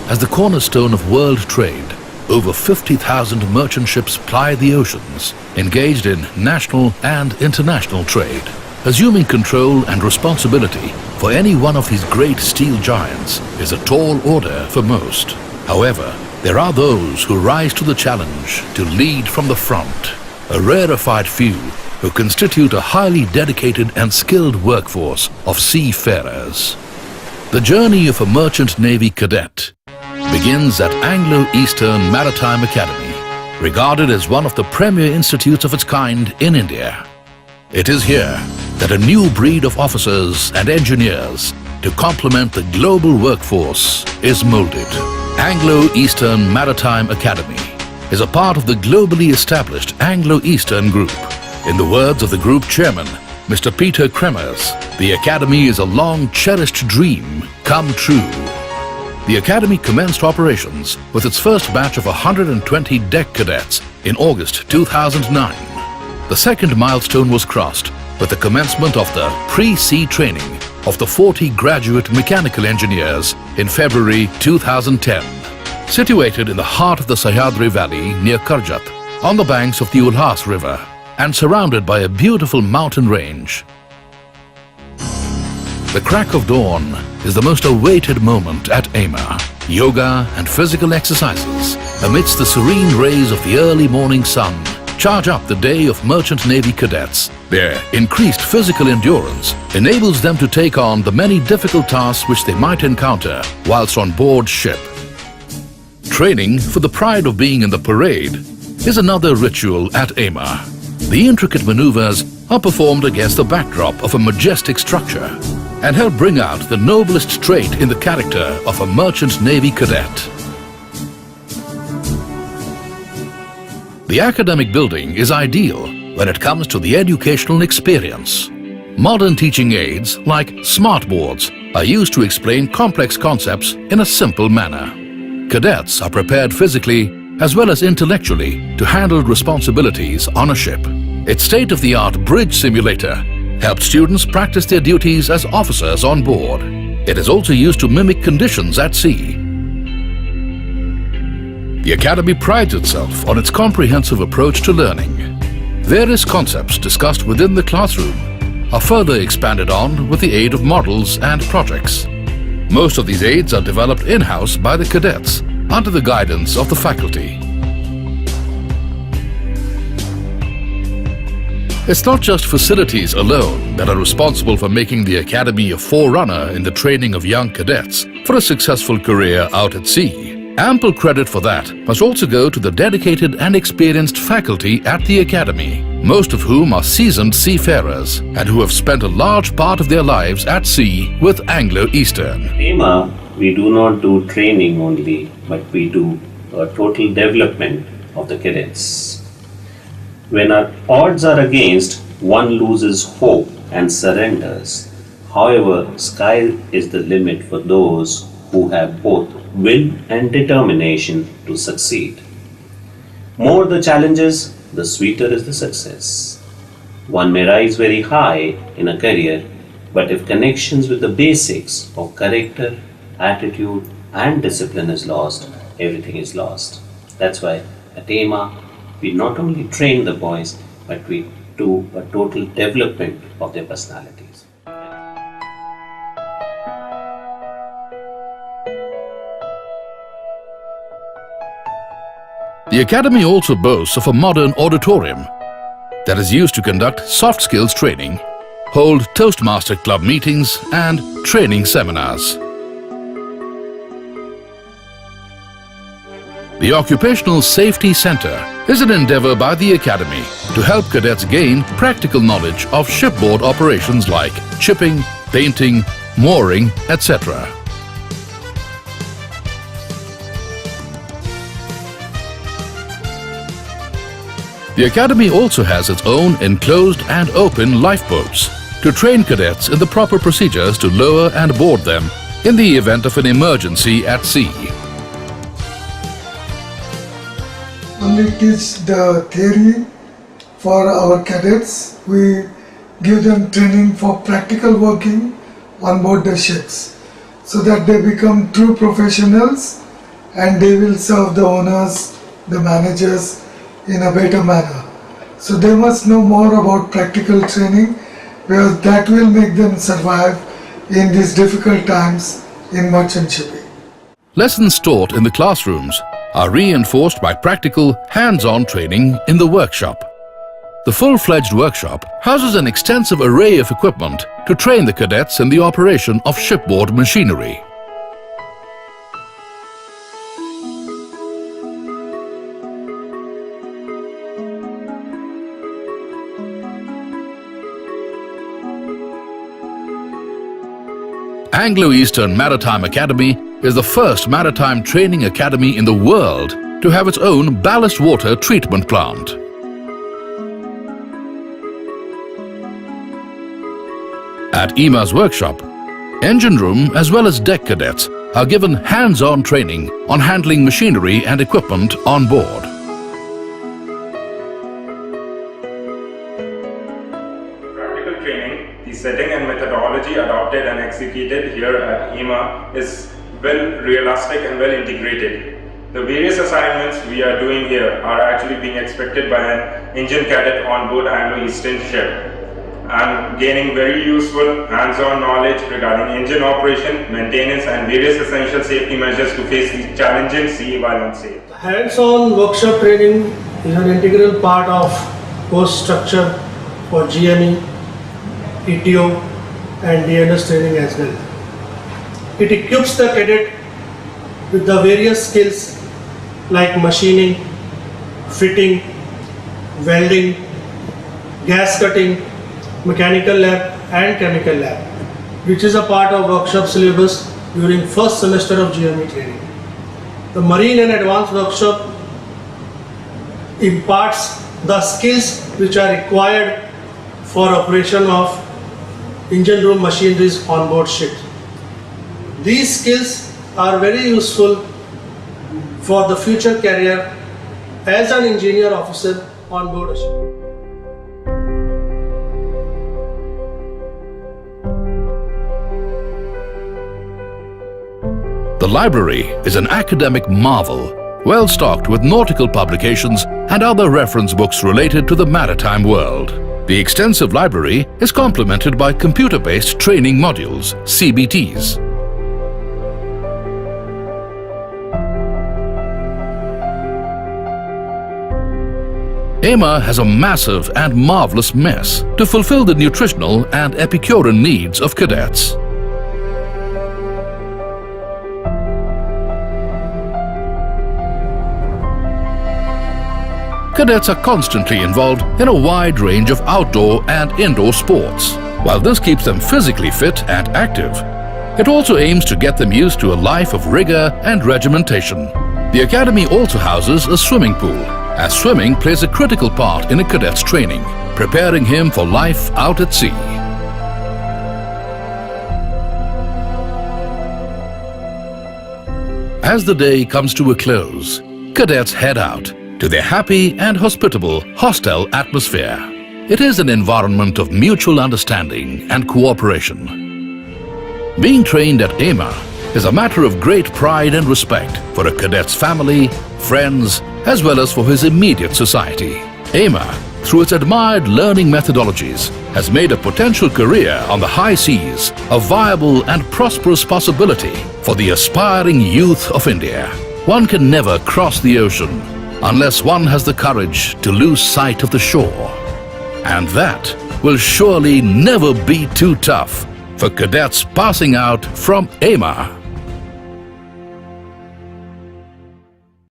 As the cornerstone of world trade, over 50,000 merchant ships ply the oceans, engaged in national and international trade. Assuming control and responsibility for any one of these great steel giants is a tall order for most. However, there are those who rise to the challenge to lead from the front, a rarefied few who constitute a highly dedicated and skilled workforce of seafarers. The journey of a merchant navy cadet begins at Anglo Eastern Maritime Academy, regarded as one of the premier institutes of its kind in India. It is here that a new breed of officers and engineers to complement the global workforce is molded. Anglo Eastern Maritime Academy is a part of the globally established Anglo Eastern Group. In the words of the group chairman, Mr. Peter Kremers, the Academy is a long-cherished dream come true. The Academy commenced operations with its first batch of 120 deck cadets in August 2009. The second milestone was crossed with the commencement of the pre-sea training of the 40 graduate mechanical engineers in February 2010. Situated in the heart of the Sahyadri Valley near Karjat, on the banks of the Ulhas River, and surrounded by a beautiful mountain range. The crack of dawn is the most awaited moment at AIMA. Yoga and physical exercises amidst the serene rays of the early morning sun charge up the day of Merchant Navy cadets. Their increased physical endurance enables them to take on the many difficult tasks which they might encounter whilst on board ship. Training for the pride of being in the parade is another ritual at AIMA. The intricate maneuvers are performed against the backdrop of a majestic structure and help bring out the noblest trait in the character of a Merchant Navy cadet. The academic building is ideal when it comes to the educational experience. Modern teaching aids like smartboards are used to explain complex concepts in a simple manner. Cadets are prepared physically as well as intellectually to handle responsibilities on a ship. Its state-of-the-art bridge simulator helps students practice their duties as officers on board. It is also used to mimic conditions at sea. The Academy prides itself on its comprehensive approach to learning. Various concepts discussed within the classroom are further expanded on with the aid of models and projects. Most of these aids are developed in-house by the cadets under the guidance of the faculty. It's not just facilities alone that are responsible for making the Academy a forerunner in the training of young cadets for a successful career out at sea. Ample credit for that must also go to the dedicated and experienced faculty at the Academy, most of whom are seasoned seafarers and who have spent a large part of their lives at sea with Anglo Eastern. AIMA, we do not do training only, but we do a total development of the cadets. When our odds are against, one loses hope and surrenders. However, sky is the limit for those who have both will and determination to succeed. More the challenges, the sweeter is the success. One may rise very high in a career, but if connections with the basics of character, attitude and discipline is lost, everything is lost. That's why at AIMA, we not only train the boys, but we do a total development of their personalities. The Academy also boasts of a modern auditorium that is used to conduct soft skills training, hold Toastmaster Club meetings and training seminars. The Occupational Safety Center is an endeavor by the Academy to help cadets gain practical knowledge of shipboard operations like chipping, painting, mooring, etc. The Academy also has its own enclosed and open lifeboats to train cadets in the proper procedures to lower and board them in the event of an emergency at sea. Only teach the theory for our cadets. We give them training for practical working on board the ships so that they become true professionals and they will serve the owners, the managers in a better manner. So they must know more about practical training because that will make them survive in these difficult times in merchant shipping. Lessons taught in the classrooms are reinforced by practical, hands-on training in the workshop. The full-fledged workshop houses an extensive array of equipment to train the cadets in the operation of shipboard machinery. Anglo-Eastern Maritime Academy is the first maritime training academy in the world to have its own ballast water treatment plant. At EMA's workshop, engine room as well as deck cadets are given hands-on training on handling machinery and equipment on board. Practical training, the setting and methodology adopted and executed here at EMA is well realistic and well integrated. The various assignments we are doing here are actually being expected by an engine cadet on board Anglo-Eastern ship. I'm gaining very useful hands-on knowledge regarding engine operation, maintenance and various essential safety measures to face the challenging sea while on sail. Hands-on workshop training is an integral part of course structure for GME, ETO and DNS training as well. It equips the cadet with the various skills like machining, fitting, welding, gas cutting, mechanical lab and chemical lab, which is a part of workshop syllabus during first semester of GME training. The marine and advanced workshop imparts the skills which are required for operation of engine room machineries on board ships. These skills are very useful for the future career as an engineer officer on board a ship. The library is an academic marvel, well stocked with nautical publications and other reference books related to the maritime world. The extensive library is complemented by computer-based training modules, CBTs. EMA has a massive and marvelous mess to fulfill the nutritional and Epicurean needs of cadets. Cadets are constantly involved in a wide range of outdoor and indoor sports. While this keeps them physically fit and active, it also aims to get them used to a life of rigor and regimentation. The academy also houses a swimming pool, as swimming plays a critical part in a cadet's training, preparing him for life out at sea. As the day comes to a close, cadets head out to their happy and hospitable hostel atmosphere. It is an environment of mutual understanding and cooperation. Being trained at EMA is a matter of great pride and respect for a cadet's family, friends, as well as for his immediate society. EMA, through its admired learning methodologies, has made a potential career on the high seas a viable and prosperous possibility for the aspiring youth of India. One can never cross the ocean unless one has the courage to lose sight of the shore. And that will surely never be too tough for cadets passing out from EMA.